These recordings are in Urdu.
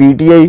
PTI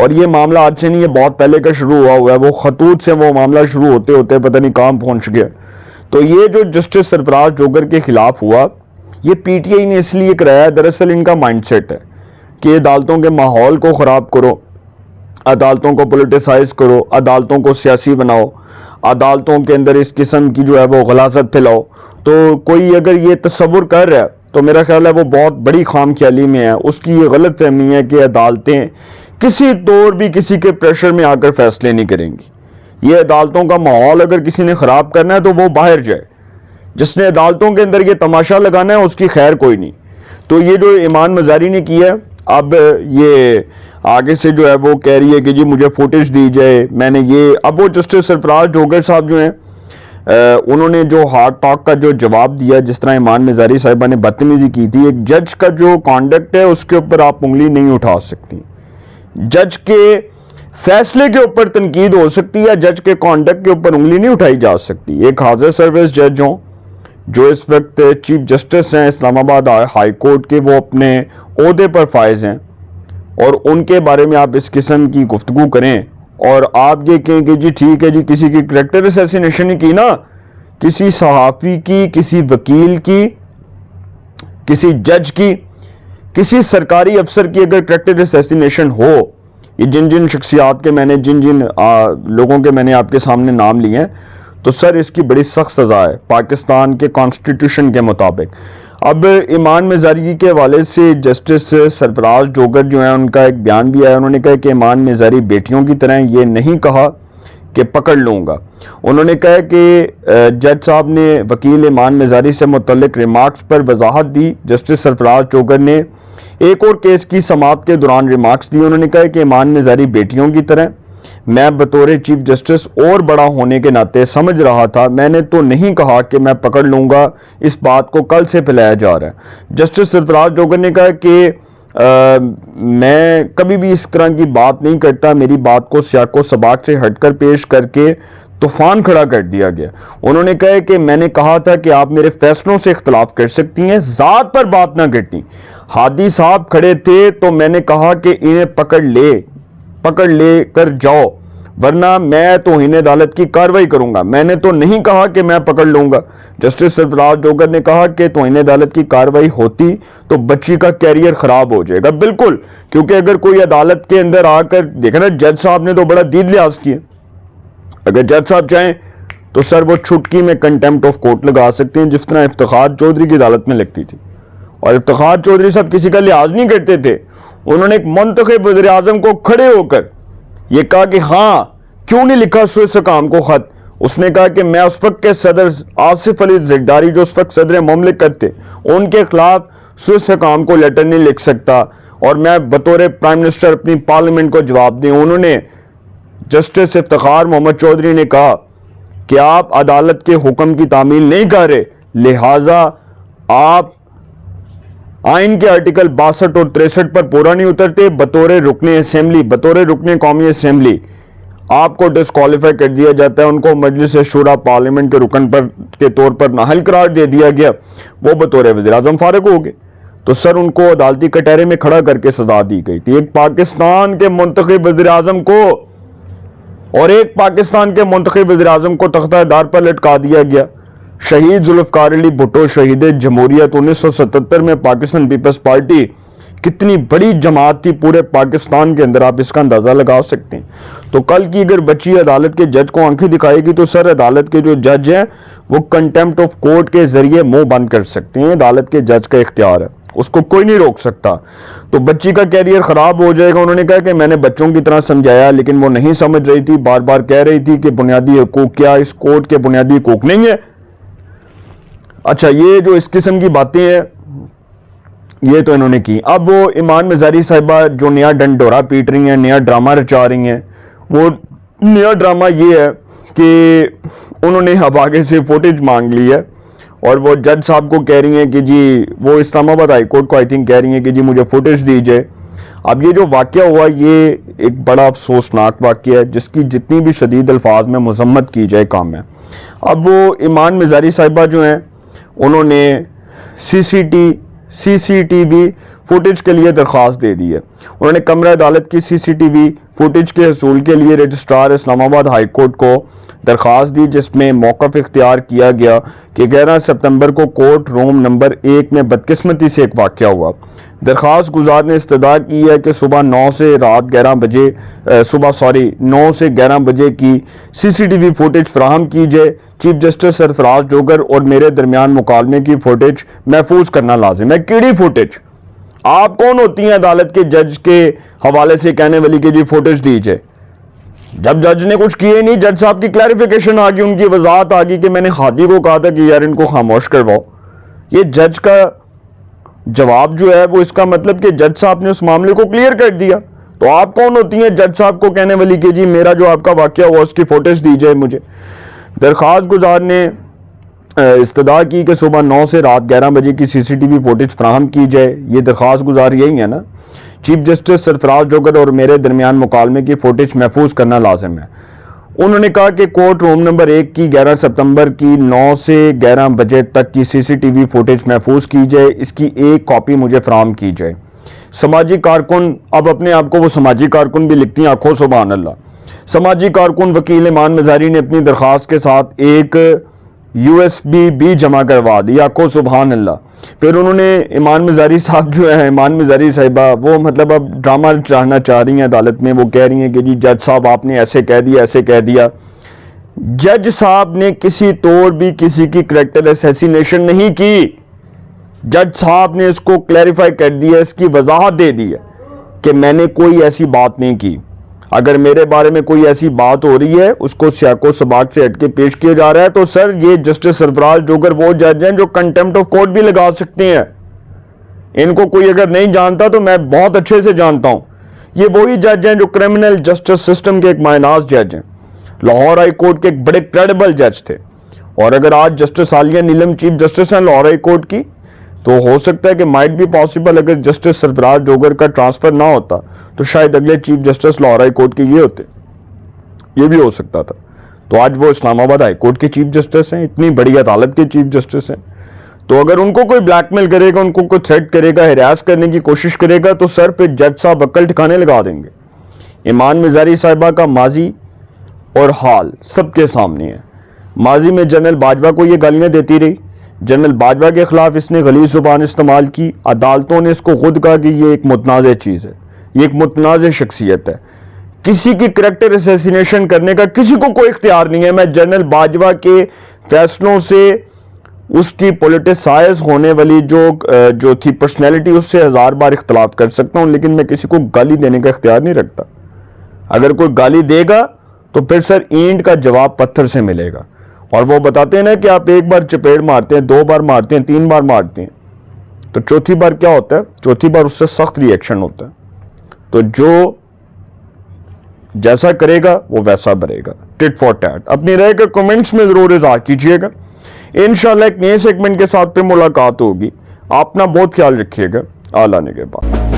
اور یہ معاملہ آج سے نہیں، یہ بہت پہلے کا شروع ہوا ہے، وہ خطوط سے وہ معاملہ شروع ہوتے ہوتے پتہ نہیں کہاں پہنچ گیا۔ تو یہ جو جسٹس سرفراز جوگر کے خلاف ہوا، یہ پی ٹی آئی نے اس لیے کرایا، دراصل ان کا مائنڈ سیٹ ہے کہ عدالتوں کے ماحول کو خراب کرو، عدالتوں کو پولیٹیسائز کرو، عدالتوں کو سیاسی بناؤ، عدالتوں کے اندر اس قسم کی جو ہے وہ غلاظت پھیلاؤ۔ تو کوئی اگر یہ تصور کر رہا ہے تو میرا خیال ہے وہ بہت بڑی خام خیالی میں ہے، اس کی یہ غلط فہمی ہے کہ عدالتیں کسی طور بھی کسی کے پریشر میں آ کر فیصلے نہیں کریں گی۔ یہ عدالتوں کا ماحول اگر کسی نے خراب کرنا ہے تو وہ باہر جائے، جس نے عدالتوں کے اندر یہ تماشا لگانا ہے اس کی خیر کوئی نہیں۔ تو یہ جو ایمان مزاری نے کیا ہے، اب یہ آگے سے جو ہے وہ کہہ رہی ہے کہ جی مجھے فوٹیج دی جائے، میں نے یہ، اب وہ جسٹس سرفراز جوگر صاحب جو ہیں انہوں نے جو ہارڈ ٹاک کا جو جواب دیا، جس طرح ایمان مزاری صاحبہ نے بدتمیزی کی تھی، ایک جج کا جو کانڈکٹ ہے اس کے اوپر آپ انگلی نہیں اٹھا سکتی، جج کے فیصلے کے اوپر تنقید ہو سکتی ہے، جج کے کانڈکٹ کے اوپر انگلی نہیں اٹھائی جا سکتی۔ ایک حاضر سروس جج ہوں جو اس وقت چیف جسٹس ہیں اسلام آباد ہائی کورٹ کے، وہ اپنے عہدے پر فائز ہیں، اور ان کے بارے میں آپ اس قسم کی گفتگو کریں اور آپ یہ کہیں کہ جی ٹھیک ہے جی کسی کی کریکٹر اسیسینیشن کی نا، کسی صحافی کی، کسی وکیل کی، کسی جج کی، کسی سرکاری افسر کی اگر کریکٹر اسیسینیشن ہو، یہ جن جن شخصیات کے میں نے جن لوگوں کے میں نے آپ کے سامنے نام لیے ہیں، تو سر اس کی بڑی سخت سزا ہے پاکستان کے کانسٹیٹیوشن کے مطابق۔ اب ایمان مزاری کے حوالے سے جسٹس سرفراز جوگر جو ہیں ان کا ایک بیان بھی آیا، انہوں نے کہا کہ ایمان مزاری بیٹیوں کی طرح، یہ نہیں کہا کہ پکڑ لوں گا۔ انہوں نے کہا کہ جج صاحب نے وکیل ایمان مزاری سے متعلق ریمارکس پر وضاحت دی۔ جسٹس سرفراز جوگر نے ایک اور کیس کی سماعت کے دوران ریمارکس دی، انہوں نے کہا کہ ایمان مزاری بیٹیوں کی طرح، میں بطور چیف جسٹس اور بڑا ہونے کے ناطے سمجھ رہا تھا، میں نے تو نہیں کہا کہ میں پکڑ لوں گا، اس بات کو کل سے پھیلایا جا رہا ہے۔ جسٹس سرفراز جوگر نے کہا کہ میں کبھی بھی اس طرح کی بات نہیں کرتا، میری بات کو سیاق و سباق سے ہٹ کر پیش کر کے طوفان کھڑا کر دیا گیا۔ انہوں نے کہا کہ میں نے کہا تھا کہ آپ میرے فیصلوں سے اختلاف کر سکتی ہیں، ذات پر بات نہ کرتی۔ ہادی صاحب کھڑے تھے تو میں نے کہا کہ انہیں پکڑ لے کر جاؤ، ورنہ میں توہین عدالت کی کارروائی کروں گا، میں نے تو نہیں کہا کہ میں پکڑ لوں گا۔ جسٹس سرفراز جوگر نے کہا کہ توہین عدالت کی کارروائی ہوتی تو بچی کا کیریئر خراب ہو جائے گا۔ بالکل، کیونکہ اگر کوئی عدالت کے اندر آ کر دیکھیں نا، جج صاحب نے تو بڑا دید لحاظ کیا، اگر جج صاحب چاہیں تو سر وہ چھٹکی میں کنٹیمپٹ آف کورٹ لگا سکتے ہیں، جس طرح افتخار چودھری کی عدالت میں لگتی تھی۔ اور افتخار چودھری صاحب کسی کا لحاظ نہیں کرتے تھے، انہوں نے ایک منتخب وزیر اعظم کو کھڑے ہو کر یہ کہا کہ ہاں کیوں نہیں لکھا سوئس حکام کو خط۔ اس نے کہا کہ میں اس وقت کے صدر آصف علی زرداری جو اس وقت صدر مملکت تھے، ان کے خلاف سوئس حکام کو لیٹر نہیں لکھ سکتا، اور میں بطور پرائم منسٹر اپنی پارلیمنٹ کو جواب دیں۔ انہوں نے جسٹس افتخار محمد چودھری نے کہا کہ آپ عدالت کے حکم کی تعمیل نہیں کر رہے، لہٰذا آپ آئین کے آرٹیکل 62 اور 63 پر پورا نہیں اترتے، بطور رکن اسمبلی، بطور رکن قومی اسمبلی آپ کو ڈسکوالیفائی کر دیا جاتا ہے۔ ان کو مجلس شورا پارلیمنٹ کے رکن کے طور پر نااہل قرار دے دیا گیا، وہ بطور وزیر اعظم فارغ ہو گئے۔ تو سر ان کو عدالتی کٹہرے میں کھڑا کر کے سزا دی گئی تھی، ایک پاکستان کے منتخب وزیر اعظم کو، اور ایک پاکستان کے منتخب وزیر اعظم کو تختہ دار پر لٹکا دیا گیا۔ شہید ذوالفقار علی بھٹو، شہید جمہوریت، 1977 میں پاکستان پیپلز پارٹی کتنی بڑی جماعت تھی پورے پاکستان کے اندر، آپ اس کا اندازہ لگا سکتے ہیں۔ تو کل کی اگر بچی عدالت کے جج کو آنکھیں دکھائے گی تو سر عدالت کے جو جج ہیں وہ کنٹیمپٹ آف کورٹ کے ذریعے منہ بند کر سکتے ہیں، عدالت کے جج کا اختیار ہے، اس کو کوئی نہیں روک سکتا۔ تو بچی کا کیریئر خراب ہو جائے گا۔ انہوں نے کہا کہ میں نے بچوں کی طرح سمجھایا لیکن وہ نہیں سمجھ رہی تھی، بار بار کہہ رہی تھی کہ بنیادی حقوق کیا، اس کورٹ کے بنیادی حقوق نہیں ہے۔ اچھا، یہ جو اس قسم کی باتیں ہیں یہ تو انہوں نے کی۔ اب وہ ایمان مزاری صاحبہ جو نیا ڈنڈورا پیٹ رہی ہیں، نیا ڈرامہ رچا رہی ہیں، وہ نیا ڈرامہ یہ ہے کہ انہوں نے اب آگے سے فوٹیج مانگ لی ہے اور وہ جج صاحب کو کہہ رہی ہیں کہ جی، وہ اسلام آباد ہائی کورٹ کو آئی تھنک کہہ رہی ہیں کہ جی مجھے فوٹیج دیجئے۔ اب یہ جو واقعہ ہوا یہ ایک بڑا افسوسناک واقعہ ہے جس کی جتنی بھی شدید الفاظ میں مذمت کی جائے کام ہے۔ اب وہ ایمان مزاری صاحبہ جو ہیں انہوں نے سی سی ٹی وی فوٹیج کے لیے درخواست دے دی ہے۔ انہوں نے کمرہ عدالت کی سی سی ٹی وی فوٹیج کے حصول کے لیے رجسٹرار اسلام آباد ہائی کورٹ کو درخواست دی، جس میں موقف اختیار کیا گیا کہ 11 ستمبر کو کورٹ روم نمبر 1 میں بدقسمتی سے ایک واقعہ ہوا۔ درخواست گزار نے استدعا کی ہے کہ صبح 9 سے 11 بجے کی سی سی ٹی وی فوٹیج فراہم کی جائے۔ چیف جسٹس سرفراز جوگر اور میرے درمیان مکالمے کی فوٹیج محفوظ کرنا لازم ہے۔ کیڑی فوٹیج؟ آپ کون ہوتی ہیں عدالت کے جج کے حوالے سے کہنے والی کہ جی فوٹیج دیجئے؟ جب جج نے کچھ کیے نہیں، جج صاحب کی کلیریفیکیشن آ گئی، ان کی وضاحت آ گئی کہ میں نے خادی کو کہا تھا کہ یار ان کو خاموش کرواؤ۔ یہ جج کا جواب جو ہے وہ اس کا مطلب کہ جج صاحب نے اس معاملے کو کلیئر کر دیا۔ تو آپ کون ہوتی ہیں جج صاحب کو کہنے والی کہ جی میرا جو آپ کا واقعہ ہوا اس کی فوٹیج دی جائے مجھے؟ درخواست گزار نے استدعا کی کہ صبح 9 سے رات 11 بجے کی سی سی ٹی وی فوٹیج فراہم کی جائے۔ یہ درخواست گزار یہی ہے نا؟ چیف جسٹس سرفراز جوگر اور میرے درمیان مکالمے کی فوٹیج محفوظ کرنا لازم ہے۔ انہوں نے کہا کہ کورٹ روم نمبر 1 کی 11 ستمبر کی 9 سے 11 بجے تک کی سی سی ٹی وی فوٹیج محفوظ کی جائے، اس کی ایک کاپی مجھے فراہم کی جائے۔ سماجی کارکن، اب اپنے آپ کو وہ سماجی کارکن بھی لکھتی ہیں، آنکھوں سبحان اللہ۔ سماجی کارکن وکیل ایمان مزاری نے اپنی درخواست کے ساتھ ایک یو ایس بی بھی جمع کروا دی، آنکھوں سبحان اللہ۔ پھر انہوں نے ایمان مزاری صاحب جو ہے، ایمان مزاری صاحبہ، وہ مطلب اب ڈرامہ چاہنا چاہ رہی ہیں عدالت میں۔ وہ کہہ رہی ہیں کہ جی جج صاحب آپ نے ایسے کہہ دیا، ایسے کہہ دیا۔ جج صاحب نے کسی طور بھی کسی کی کریکٹر اسیسینیشن نہیں کی۔ جج صاحب نے اس کو کلیریفائی کر دیا، اس کی وضاحت دے دی ہے کہ میں نے کوئی ایسی بات نہیں کی۔ اگر میرے بارے میں کوئی ایسی بات ہو رہی ہے اس کو سیاق و سباق سے ہٹ کے پیش کیا جا رہا ہے تو سر یہ جسٹس سرفراز جوگر وہ جج ہیں جو کنٹمپٹ آف کورٹ بھی لگا سکتے ہیں۔ ان کو کوئی اگر نہیں جانتا تو میں بہت اچھے سے جانتا ہوں۔ یہ وہی جج ہیں جو کرمنل جسٹس سسٹم کے ایک مایناز جج ہیں، لاہور ہائی کورٹ کے ایک بڑے کریڈیبل جج تھے۔ اور اگر آج جسٹس عالیہ نیلم چیف جسٹس ہیں لاہور ہائی کورٹ کی، تو ہو سکتا ہے کہ مائٹ بھی پاسبل اگر جسٹس سرفراز جوگر کا ٹرانسفر نہ ہوتا تو شاید اگلے chief justice Lahore high court کے یہ ہوتے، یہ بھی ہو سکتا تھا۔ تو آج وہ اسلام آباد ہائی کورٹ کے چیف جسٹس ہیں، اتنی بڑی عدالت کے چیف جسٹس ہیں۔ تو اگر ان کو کوئی بلیک میل کرے گا، ان کو کوئی تھریٹ کرے گا، ہراس کرنے کی کوشش کرے گا، تو سر پہ جج صاحب عقل ٹھکانے لگا دیں گے۔ ایمان مزاری صاحبہ کا ماضی اور حال سب کے سامنے ہے۔ ماضی میں جنرل باجوہ کو یہ گالیاں دیتی رہی، جنرل باجوہ کے خلاف اس نے غلیظ زبان استعمال کی، عدالتوں نے اس کو خود کہا کہ یہ ایک متنازع چیز ہے، یہ ایک متنازع شخصیت ہے۔ کسی کی کریکٹر اسیسینیشن کرنے کا کسی کو کوئی اختیار نہیں ہے۔ میں جنرل باجوہ کے فیصلوں سے اس کی پولیٹیسائز ہونے والی جو تھی پرسنالٹی، اس سے 1000 بار اختلاف کر سکتا ہوں، لیکن میں کسی کو گالی دینے کا اختیار نہیں رکھتا۔ اگر کوئی گالی دے گا تو پھر سر اینٹ کا جواب پتھر سے ملے گا۔ اور وہ بتاتے ہیں نا کہ آپ ایک بار چپیڑ مارتے ہیں، 2 بار مارتے ہیں، 3 بار مارتے ہیں، تو چوتھی بار کیا ہوتا ہے؟ چوتھی بار اس سے سخت ری ایکشن ہوتا ہے۔ تو جو جیسا کرے گا وہ ویسا بھرے گا، ٹٹ فار ٹیٹ۔ اپنی رائے کا کمنٹس میں ضرور اظہار کیجئے گا۔ انشاءاللہ ایک نئے سیگمنٹ کے ساتھ پہ ملاقات ہوگی۔ آپ اپنا بہت خیال رکھیے گا۔ اللہ نگہبان۔